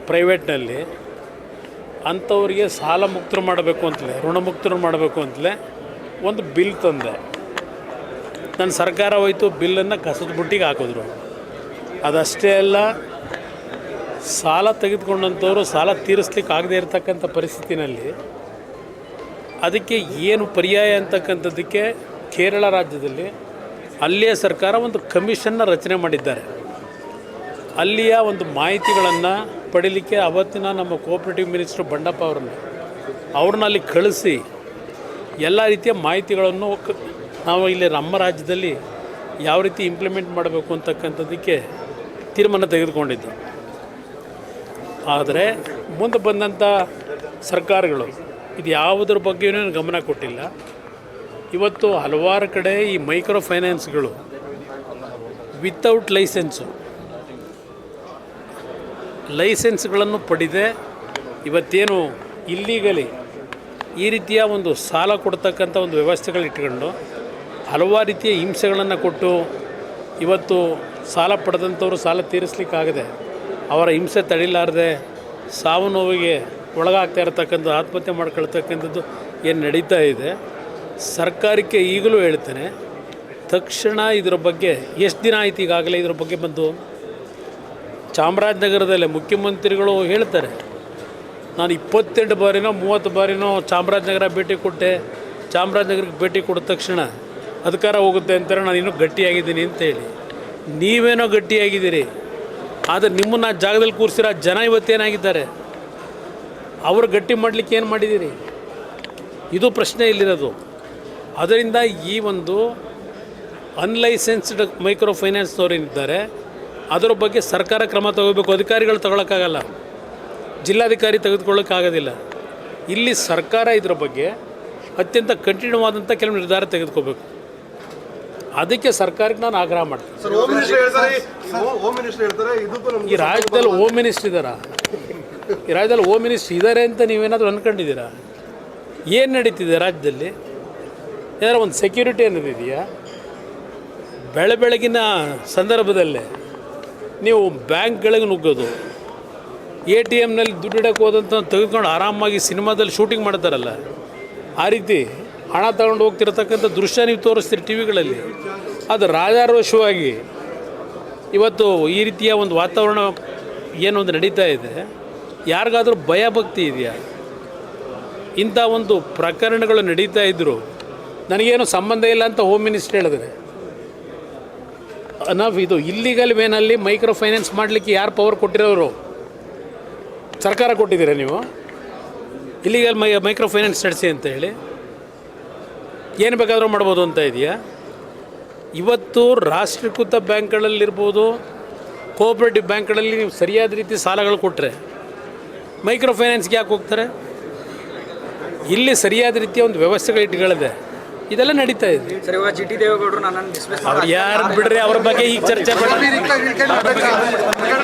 ಪ್ರೈವೇಟ್ನಲ್ಲಿ ಅಂಥವ್ರಿಗೆ ಸಾಲ ಮುಕ್ತರು ಮಾಡಬೇಕು ಅಂತಲೇ ಋಣಮುಕ್ತರು ಮಾಡಬೇಕು ಅಂತಲೇ ಒಂದು ಬಿಲ್ ತಂದೆ. ನನ್ನ ಸರ್ಕಾರ ಹೋಯ್ತು ಬಿಲ್ಲನ್ನು ಕಸದ ಬುಟ್ಟಿಗೆ ಹಾಕಿದ್ರು. ಅದಷ್ಟೇ ಅಲ್ಲ, ಸಾಲ ತೆಗೆದುಕೊಂಡಂಥವ್ರು ಸಾಲ ತೀರಿಸ್ಲಿಕ್ಕೆ ಆಗದೇ ಇರತಕ್ಕಂಥ ಪರಿಸ್ಥಿತಿನಲ್ಲಿ ಅದಕ್ಕೆ ಏನು ಪರ್ಯಾಯ ಅಂತಕ್ಕಂಥದ್ದಕ್ಕೆ ಕೇರಳ ರಾಜ್ಯದಲ್ಲಿ ಅಲ್ಲಿಯ ಸರ್ಕಾರ ಒಂದು ಕಮಿಷನ್ನ ರಚನೆ ಮಾಡಿದ್ದಾರೆ. ಅಲ್ಲಿಯ ಒಂದು ಮಾಹಿತಿಗಳನ್ನು ಪಡೀಲಿಕ್ಕೆ ಅವತ್ತಿನ ನಮ್ಮ ಕೋಆಪರೇಟಿವ್ ಮಿನಿಸ್ಟರ್ ಬಂಡಪ್ಪ ಅವ್ರನ್ನ ಅಲ್ಲಿ ಕಳಿಸಿ ಎಲ್ಲ ರೀತಿಯ ಮಾಹಿತಿಗಳನ್ನು ನಾವು ಇಲ್ಲಿ ನಮ್ಮ ರಾಜ್ಯದಲ್ಲಿ ಯಾವ ರೀತಿ ಇಂಪ್ಲಿಮೆಂಟ್ ಮಾಡಬೇಕು ಅಂತಕ್ಕಂಥದ್ದಕ್ಕೆ ತೀರ್ಮಾನ ತೆಗೆದುಕೊಂಡಿದ್ದು. ಆದರೆ ಮುಂದೆ ಬಂದಂಥ ಸರ್ಕಾರಗಳು ಇದು ಯಾವುದ್ರ ಬಗ್ಗೆಯೂ ಗಮನ ಕೊಟ್ಟಿಲ್ಲ. ಇವತ್ತು ಹಲವಾರು ಕಡೆ ಈ ಮೈಕ್ರೋ ಫೈನಾನ್ಸ್ಗಳು ವಿತೌಟ್ ಲೈಸೆನ್ಸ್ಗಳನ್ನು ಪಡೆದೇ ಇವತ್ತೇನು ಇಲ್ಲೀಗಲಿ ಈ ರೀತಿಯ ಒಂದು ಸಾಲ ಕೊಡ್ತಕ್ಕಂಥ ಒಂದು ವ್ಯವಸ್ಥೆಗಳು ಇಟ್ಕೊಂಡು ಹಲವಾರು ರೀತಿಯ ಹಿಂಸೆಗಳನ್ನು ಕೊಟ್ಟು ಇವತ್ತು ಸಾಲ ಪಡೆದಂಥವ್ರು ಸಾಲ ತೀರಿಸಲಿಕ್ಕಾಗದೆ ಅವರ ಹಿಂಸೆ ತಡಿಲಾರದೆ ಸಾವು ನೋವಿಗೆ ಒಳಗಾಗ್ತಾ ಇರತಕ್ಕಂಥ ಆತ್ಮಹತ್ಯೆ ಮಾಡ್ಕೊಳ್ತಕ್ಕಂಥದ್ದು ಏನು ನಡೀತಾ ಇದೆ. ಸರ್ಕಾರಕ್ಕೆ ಈಗಲೂ ಹೇಳ್ತೇನೆ, ತಕ್ಷಣ ಇದರ ಬಗ್ಗೆ ಎಷ್ಟು ದಿನ ಆಯ್ತು ಈಗಾಗಲೇ ಇದರ ಬಗ್ಗೆ ಬಂದು ಚಾಮರಾಜನಗರದಲ್ಲೇ ಮುಖ್ಯಮಂತ್ರಿಗಳು ಹೇಳ್ತಾರೆ, ನಾನು 28 ಬಾರಿನೋ 30 ಬಾರಿನೋ ಚಾಮರಾಜನಗರ ಭೇಟಿ ಕೊಟ್ಟೆ, ಚಾಮರಾಜನಗರಕ್ಕೆ ಭೇಟಿ ಕೊಟ್ಟ ತಕ್ಷಣ ಅಧಿಕಾರ ಹೋಗುತ್ತೆ ಅಂತಾರೆ, ನಾನು ಇನ್ನೂ ಗಟ್ಟಿಯಾಗಿದ್ದೀನಿ ಅಂತೇಳಿ. ನೀವೇನೋ ಗಟ್ಟಿಯಾಗಿದ್ದೀರಿ, ಆದರೆ ನಿಮ್ಮನ್ನು ಆ ಜಾಗದಲ್ಲಿ ಕೂರಿಸಿರೋ ಜನ ಇವತ್ತೇನಾಗಿದ್ದಾರೆ, ಅವರು ಗಟ್ಟಿ ಮಾಡಲಿಕ್ಕೆ ಏನು ಮಾಡಿದ್ದೀರಿ? ಇದು ಪ್ರಶ್ನೆ ಇಲ್ಲಿರೋದು. ಅದರಿಂದ ಈ ಒಂದು ಅನ್ಲೈಸೆನ್ಸ್ಡ್ ಮೈಕ್ರೋ ಫೈನಾನ್ಸ್ನವ್ರು ಏನಿದ್ದಾರೆ ಅದರ ಬಗ್ಗೆ ಸರ್ಕಾರ ಕ್ರಮ ತಗೋಬೇಕು. ಅಧಿಕಾರಿಗಳು ತಗೊಳ್ಳೋಕ್ಕಾಗಲ್ಲ, ಜಿಲ್ಲಾಧಿಕಾರಿ ತೆಗೆದುಕೊಳ್ಳೋಕ್ಕಾಗೋದಿಲ್ಲ. ಇಲ್ಲಿ ಸರ್ಕಾರ ಇದರ ಬಗ್ಗೆ ಅತ್ಯಂತ ಕಠಿಣವಾದಂಥ ಕೆಲವು ನಿರ್ಧಾರ ತೆಗೆದುಕೋಬೇಕು. ಅದಕ್ಕೆ ಸರ್ಕಾರಕ್ಕೆ ನಾನು ಆಗ್ರಹ ಮಾಡ್ತೀನಿ. ಈ ರಾಜ್ಯದಲ್ಲಿ ಹೋಮ್ ಮಿನಿಸ್ಟರ್ ಇದ್ದಾರಾ? ಈ ರಾಜ್ಯದಲ್ಲಿ ಹೋಮ್ ಮಿನಿಸ್ಟರ್ ಇದ್ದಾರೆ ಅಂತ ನೀವೇನಾದರೂ ಅಂದ್ಕೊಂಡಿದ್ದೀರಾ? ಏನು ನಡೀತಿದೆ ರಾಜ್ಯದಲ್ಲಿ? ಏನಾದ್ರು ಒಂದು ಸೆಕ್ಯೂರಿಟಿ ಅನ್ನೋದಿದೆಯಾ? ಬೆಳಗಿನ ಸಂದರ್ಭದಲ್ಲೇ ನೀವು ಬ್ಯಾಂಕ್ಗಳಿಗೆ ನುಗ್ಗೋದು, ATMನಲ್ಲಿ ದುಡ್ಡು ಇಡಕ್ಕೆ ಹೋದಂಥ ತೆಗೆದುಕೊಂಡು ಆರಾಮಾಗಿ ಸಿನಿಮಾದಲ್ಲಿ ಶೂಟಿಂಗ್ ಮಾಡ್ತಾರಲ್ಲ, ಆ ರೀತಿ ಹಣ ತಗೊಂಡು ಹೋಗ್ತಿರತಕ್ಕಂಥ ದೃಶ್ಯ ನೀವು ತೋರಿಸ್ತೀರಿ ಟಿ ವಿಗಳಲ್ಲಿ. ಅದು ರಾಜಾರೋಷವಾಗಿ ಇವತ್ತು ಈ ರೀತಿಯ ಒಂದು ವಾತಾವರಣ ಏನೊಂದು ನಡೀತಾ ಇದೆ. ಯಾರಿಗಾದರೂ ಭಯಭಕ್ತಿ ಇದೆಯಾ? ಇಂಥ ಒಂದು ಪ್ರಕರಣಗಳು ನಡೀತಾ ಇದ್ದರು ನನಗೇನು ಸಂಬಂಧ ಇಲ್ಲ ಅಂತ ಹೋಮ್ ಮಿನಿಸ್ಟರ್ ಹೇಳಿದ್ರೆ, ನಾವು ಇದು ಇಲ್ಲಿಗಲ್ ವೇನಲ್ಲಿ ಮೈಕ್ರೋ ಫೈನಾನ್ಸ್ ಮಾಡಲಿಕ್ಕೆ ಯಾರು ಪವರ್ ಕೊಟ್ಟಿರೋರು? ಸರ್ಕಾರ ಕೊಟ್ಟಿದ್ದೀರಾ ನೀವು? ಇಲ್ಲಿಗಲ್ ಮೈಕ್ರೋ ಫೈನಾನ್ಸ್ ನಡೆಸಿ ಅಂತ ಹೇಳಿ ಏನು ಬೇಕಾದರೂ ಮಾಡ್ಬೋದು ಅಂತ ಇದೆಯಾ? ಇವತ್ತು ರಾಷ್ಟ್ರೀಕೃತ ಬ್ಯಾಂಕ್ಗಳಲ್ಲಿರ್ಬೋದು, ಕೋಆಪರೇಟಿವ್ ಬ್ಯಾಂಕ್ಗಳಲ್ಲಿ ನೀವು ಸರಿಯಾದ ರೀತಿ ಸಾಲಗಳು ಕೊಟ್ಟರೆ ಮೈಕ್ರೋ ಫೈನಾನ್ಸ್ಗೆ ಯಾಕೆ ಹೋಗ್ತಾರೆ? ಇಲ್ಲಿ ಸರಿಯಾದ ರೀತಿಯ ಒಂದು ವ್ಯವಸ್ಥೆಗಳು ಇಟ್ಗಳಿದೆ, ಇದೆಲ್ಲ ನಡೀತಾ ಇದೆ. GT ದೇವೇಗೌಡರು ಅವ್ರು ಯಾರು ಬಿಡ್ರಿ, ಅವ್ರ ಬಗ್ಗೆ ಈಗ ಚರ್ಚೆ ಮಾಡಿ